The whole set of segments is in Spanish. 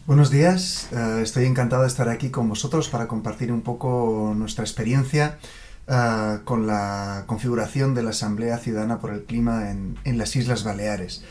Buenos días, estoy encantado de estar aquí con vosotros para compartir un poco nuestra experiencia con la configuración de la Asamblea Ciudadana por el Clima en las Islas Baleares.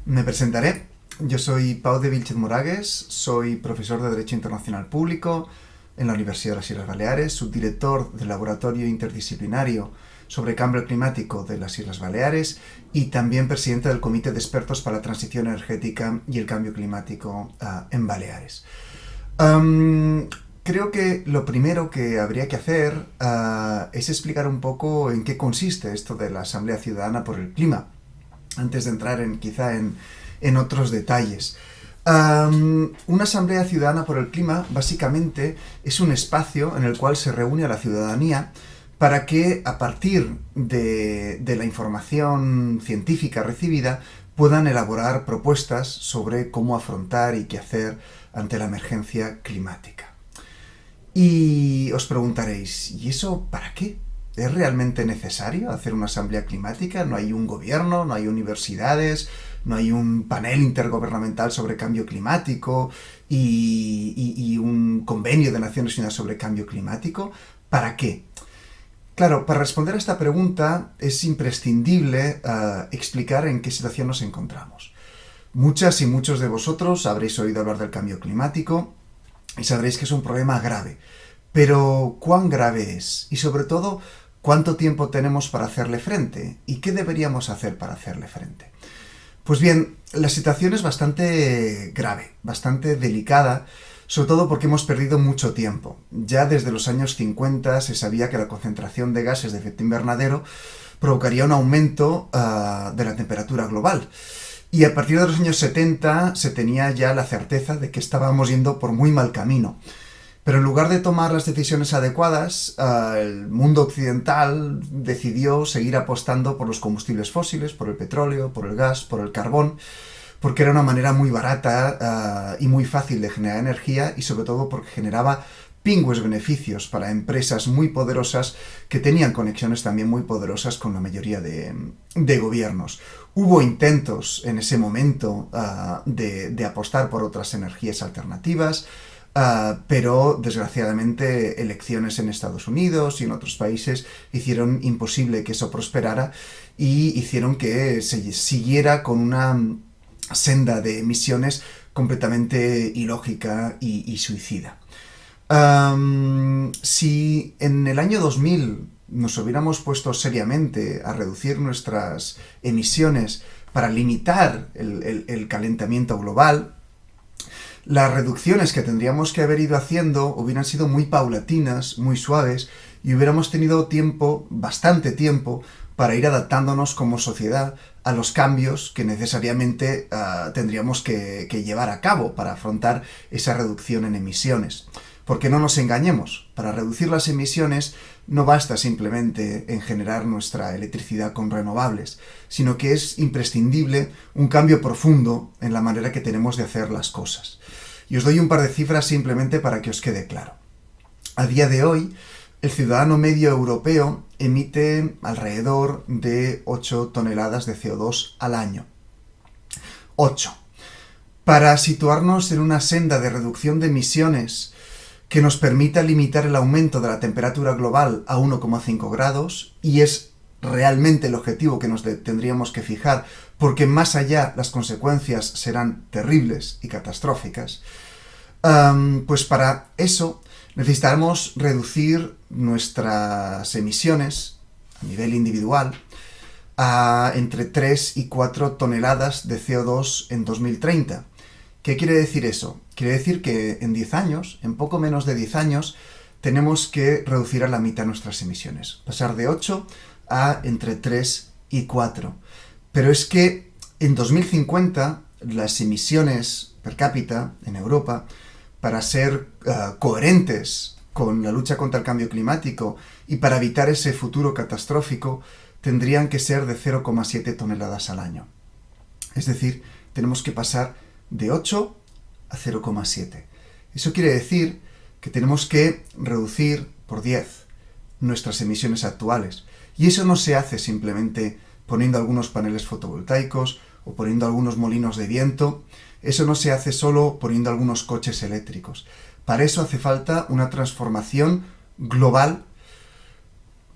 Me presentaré. Yo soy Pau de Vilchez Moragues, soy profesor de Derecho Internacional Público en la Universidad de las Islas Baleares, subdirector del Laboratorio Interdisciplinario sobre Cambio Climático de las Islas Baleares y también presidente del Comité de Expertos para la Transición Energética y el Cambio Climático en Baleares. Creo que lo primero que habría que hacer es explicar un poco en qué consiste esto de la Asamblea Ciudadana por el Clima, antes de entrar quizá en otros detalles. Una Asamblea Ciudadana por el Clima básicamente es un espacio en el cual se reúne a la ciudadanía para que, a partir de la información científica recibida, puedan elaborar propuestas sobre cómo afrontar y qué hacer ante la emergencia climática. Y os preguntaréis, ¿y eso para qué? ¿Es realmente necesario hacer una asamblea climática? ¿No hay un gobierno, no hay universidades, no hay un panel intergubernamental sobre cambio climático y un convenio de Naciones Unidas sobre cambio climático? ¿Para qué? Claro, para responder a esta pregunta es imprescindible explicar en qué situación nos encontramos. Muchas y muchos de vosotros habréis oído hablar del cambio climático y sabréis que es un problema grave. Pero, ¿cuán grave es? Y sobre todo, ¿cuánto tiempo tenemos para hacerle frente? ¿Y qué deberíamos hacer para hacerle frente? Pues bien, la situación es bastante grave, bastante delicada, sobre todo porque hemos perdido mucho tiempo. Ya desde los años 50 se sabía que la concentración de gases de efecto invernadero provocaría un aumento de la temperatura global. Y a partir de los años 70 se tenía ya la certeza de que estábamos yendo por muy mal camino. Pero en lugar de tomar las decisiones adecuadas, el mundo occidental decidió seguir apostando por los combustibles fósiles, por el petróleo, por el gas, por el carbón, porque era una manera muy barata y muy fácil de generar energía y sobre todo porque generaba pingües beneficios para empresas muy poderosas que tenían conexiones también muy poderosas con la mayoría de gobiernos. Hubo intentos en ese momento de apostar por otras energías alternativas, pero desgraciadamente elecciones en Estados Unidos y en otros países hicieron imposible que eso prosperara y hicieron que se siguiera con una senda de emisiones completamente ilógica y suicida. Si en el año 2000 nos hubiéramos puesto seriamente a reducir nuestras emisiones para limitar el calentamiento global, las reducciones que tendríamos que haber ido haciendo hubieran sido muy paulatinas, muy suaves, y hubiéramos tenido tiempo, bastante tiempo, para ir adaptándonos como sociedad a los cambios que necesariamente tendríamos que llevar a cabo para afrontar esa reducción en emisiones. Porque no nos engañemos, para reducir las emisiones no basta simplemente en generar nuestra electricidad con renovables, sino que es imprescindible un cambio profundo en la manera que tenemos de hacer las cosas. Y os doy un par de cifras simplemente para que os quede claro. A día de hoy, el ciudadano medio europeo emite alrededor de 8 toneladas de CO2 al año. 8. Para situarnos en una senda de reducción de emisiones que nos permita limitar el aumento de la temperatura global a 1,5 grados, y es realmente el objetivo que nos tendríamos que fijar, porque más allá las consecuencias serán terribles y catastróficas, pues para eso necesitamos reducir nuestras emisiones a nivel individual a entre 3 y 4 toneladas de CO2 en 2030. ¿Qué quiere decir eso? Quiere decir que en 10 años, en poco menos de 10 años, tenemos que reducir a la mitad nuestras emisiones. Pasar de 8 a entre 3 y 4. Pero es que en 2050 las emisiones per cápita en Europa, para ser coherentes con la lucha contra el cambio climático y para evitar ese futuro catastrófico, tendrían que ser de 0,7 toneladas al año. Es decir, tenemos que pasar de 8 a 0,7. Eso quiere decir que tenemos que reducir por 10 nuestras emisiones actuales. Y eso no se hace simplemente poniendo algunos paneles fotovoltaicos o poniendo algunos molinos de viento, Eso no se hace solo poniendo algunos coches eléctricos. Para eso hace falta una transformación global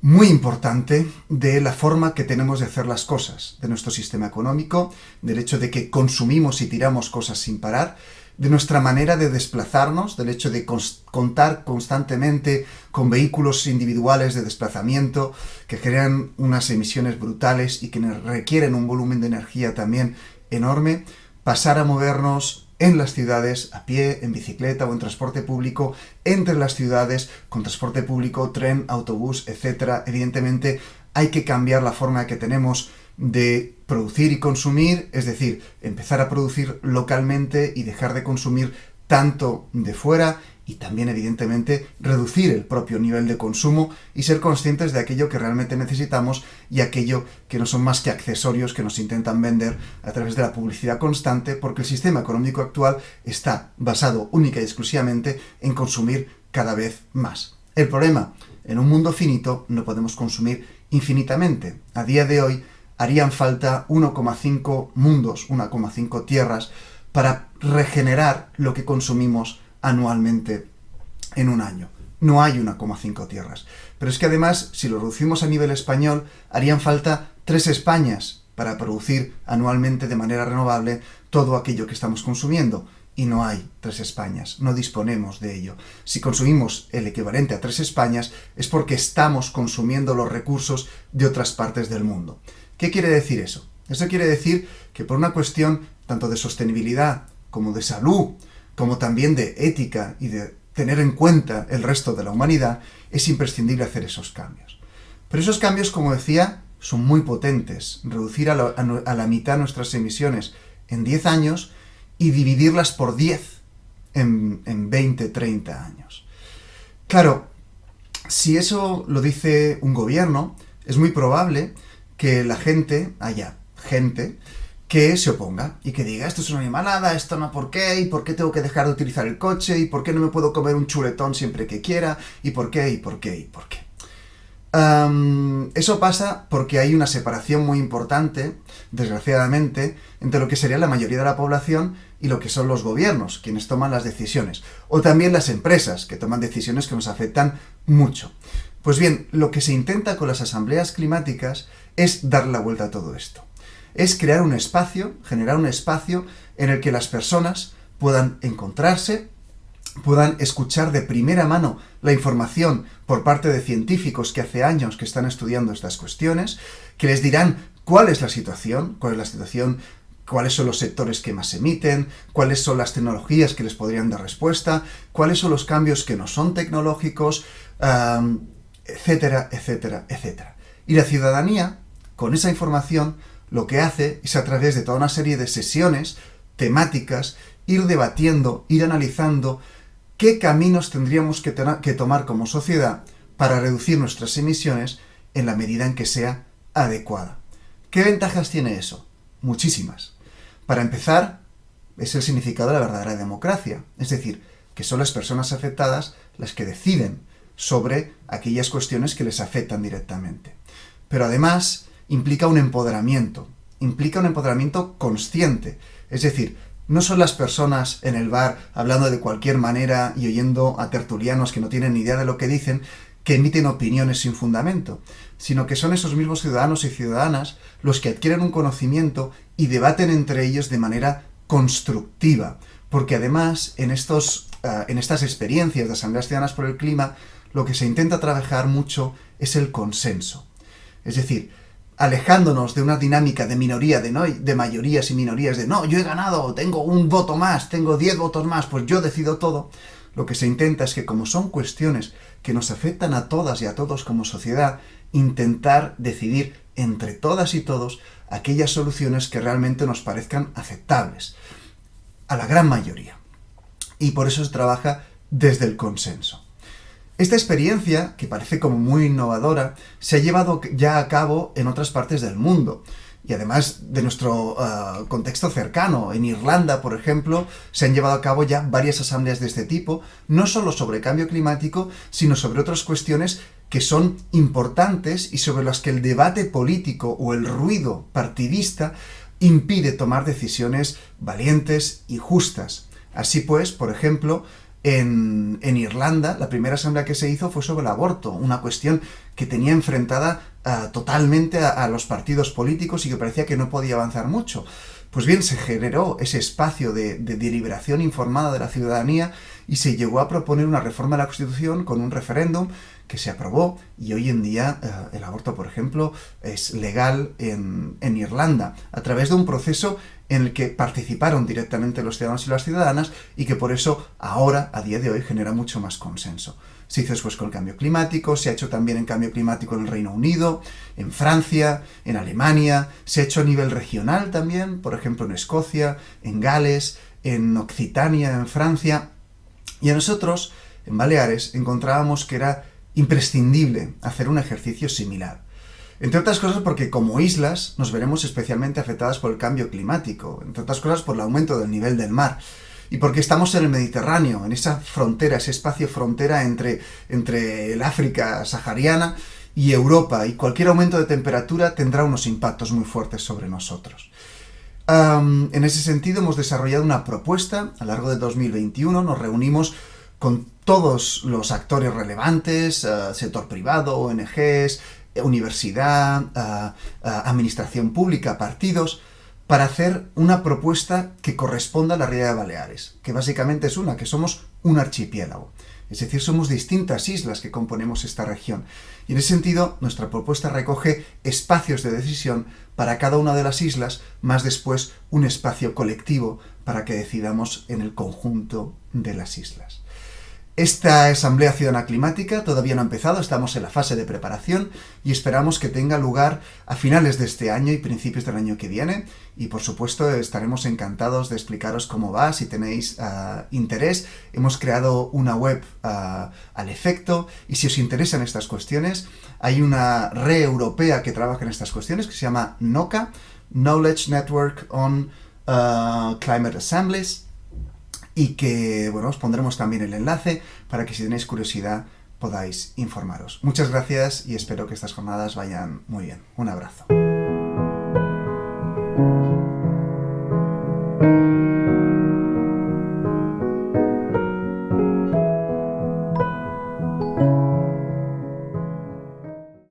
muy importante de la forma que tenemos de hacer las cosas, de nuestro sistema económico, del hecho de que consumimos y tiramos cosas sin parar, de nuestra manera de desplazarnos, del hecho de contar constantemente con vehículos individuales de desplazamiento que generan unas emisiones brutales y que requieren un volumen de energía también enorme, pasar a movernos en las ciudades, a pie, en bicicleta o en transporte público, entre las ciudades, con transporte público, tren, autobús, etc. Evidentemente hay que cambiar la forma que tenemos de producir y consumir, es decir, empezar a producir localmente y dejar de consumir tanto de fuera, y también evidentemente reducir el propio nivel de consumo y ser conscientes de aquello que realmente necesitamos y aquello que no son más que accesorios que nos intentan vender a través de la publicidad constante, porque el sistema económico actual está basado única y exclusivamente en consumir cada vez más. El problema, en un mundo finito no podemos consumir infinitamente. A día de hoy harían falta 1,5 mundos, 1,5 tierras para regenerar lo que consumimos anualmente en un año. No hay 1,5 tierras. Pero es que además, si lo reducimos a nivel español, harían falta 3 Españas para producir anualmente de manera renovable todo aquello que estamos consumiendo. Y no hay 3 Españas, no disponemos de ello. Si consumimos el equivalente a 3 Españas es porque estamos consumiendo los recursos de otras partes del mundo. ¿Qué quiere decir eso? Eso quiere decir que por una cuestión tanto de sostenibilidad como de salud, como también de ética y de tener en cuenta el resto de la humanidad, es imprescindible hacer esos cambios. Pero esos cambios, como decía, son muy potentes. Reducir a la mitad nuestras emisiones en 10 años y dividirlas por 10 en 20, 30 años. Claro, si eso lo dice un gobierno, es muy probable que haya gente que se oponga y que diga, esto es una animalada, esto no, ¿por qué? ¿Y por qué tengo que dejar de utilizar el coche? ¿Y por qué no me puedo comer un chuletón siempre que quiera? ¿Y por qué? ¿Y por qué? ¿Y por qué? Eso pasa porque hay una separación muy importante, desgraciadamente, entre lo que sería la mayoría de la población y lo que son los gobiernos, quienes toman las decisiones, o también las empresas, que toman decisiones que nos afectan mucho. Pues bien, lo que se intenta con las asambleas climáticas es dar la vuelta a todo esto. Es crear un espacio, generar un espacio en el que las personas puedan encontrarse, puedan escuchar de primera mano la información por parte de científicos que hace años que están estudiando estas cuestiones, que les dirán cuál es la situación, cuáles son los sectores que más emiten, cuáles son las tecnologías que les podrían dar respuesta, cuáles son los cambios que no son tecnológicos, etcétera, etcétera, etcétera. Y la ciudadanía, con esa información, lo que hace es, a través de toda una serie de sesiones temáticas, ir debatiendo, ir analizando qué caminos tendríamos que tomar como sociedad para reducir nuestras emisiones en la medida en que sea adecuada. ¿Qué ventajas tiene eso? Muchísimas. Para empezar, es el significado de la verdadera democracia, es decir, que son las personas afectadas las que deciden sobre aquellas cuestiones que les afectan directamente. Pero además implica un empoderamiento consciente, es decir, no son las personas en el bar hablando de cualquier manera y oyendo a tertulianos que no tienen ni idea de lo que dicen, que emiten opiniones sin fundamento, sino que son esos mismos ciudadanos y ciudadanas los que adquieren un conocimiento y debaten entre ellos de manera constructiva, porque además en estas experiencias de asambleas ciudadanas por el clima, lo que se intenta trabajar mucho es el consenso. Es decir, alejándonos de una dinámica de minoría, de mayorías y minorías, de no, yo he ganado, tengo un voto más, tengo 10 votos más, pues yo decido todo. Lo que se intenta es que, como son cuestiones que nos afectan a todas y a todos como sociedad, intentar decidir entre todas y todos aquellas soluciones que realmente nos parezcan aceptables a la gran mayoría. Y por eso se trabaja desde el consenso. Esta experiencia, que parece como muy innovadora, se ha llevado ya a cabo en otras partes del mundo. Y además de nuestro contexto cercano, en Irlanda, por ejemplo, se han llevado a cabo ya varias asambleas de este tipo, no solo sobre cambio climático, sino sobre otras cuestiones que son importantes y sobre las que el debate político o el ruido partidista impide tomar decisiones valientes y justas. Así pues, por ejemplo, en Irlanda, la primera asamblea que se hizo fue sobre el aborto, una cuestión que tenía enfrentada totalmente a los partidos políticos y que parecía que no podía avanzar mucho. Pues bien, se generó ese espacio de deliberación informada de la ciudadanía y se llegó a proponer una reforma de la Constitución con un referéndum que se aprobó, y hoy en día el aborto, por ejemplo, es legal en Irlanda, a través de un proceso en el que participaron directamente los ciudadanos y las ciudadanas, y que por eso ahora, a día de hoy, genera mucho más consenso. Se hizo después con el cambio climático, se ha hecho también en cambio climático en el Reino Unido, en Francia, en Alemania, se ha hecho a nivel regional también, por ejemplo en Escocia, en Gales, en Occitania, en Francia, y a nosotros, en Baleares, encontrábamos que era imprescindible hacer un ejercicio similar. Entre otras cosas porque como islas nos veremos especialmente afectadas por el cambio climático, entre otras cosas por el aumento del nivel del mar, y porque estamos en el Mediterráneo, en esa frontera, ese espacio frontera entre el África sahariana y Europa, y cualquier aumento de temperatura tendrá unos impactos muy fuertes sobre nosotros. En ese sentido hemos desarrollado una propuesta. A lo largo de 2021 nos reunimos con todos los actores relevantes, sector privado, ONGs, universidad, administración pública, partidos, para hacer una propuesta que corresponda a la realidad de Baleares, que básicamente es que somos un archipiélago. Es decir, somos distintas islas que componemos esta región. Y en ese sentido, nuestra propuesta recoge espacios de decisión para cada una de las islas, más después un espacio colectivo para que decidamos en el conjunto de las islas. Esta Asamblea Ciudadana Climática todavía no ha empezado, estamos en la fase de preparación y esperamos que tenga lugar a finales de este año y principios del año que viene, y por supuesto estaremos encantados de explicaros cómo va, si tenéis interés. Hemos creado una web al efecto, y si os interesan estas cuestiones, hay una red europea que trabaja en estas cuestiones que se llama NOCA, Knowledge Network on Climate Assemblies, y que, bueno, os pondremos también el enlace para que si tenéis curiosidad podáis informaros. Muchas gracias y espero que estas jornadas vayan muy bien. Un abrazo.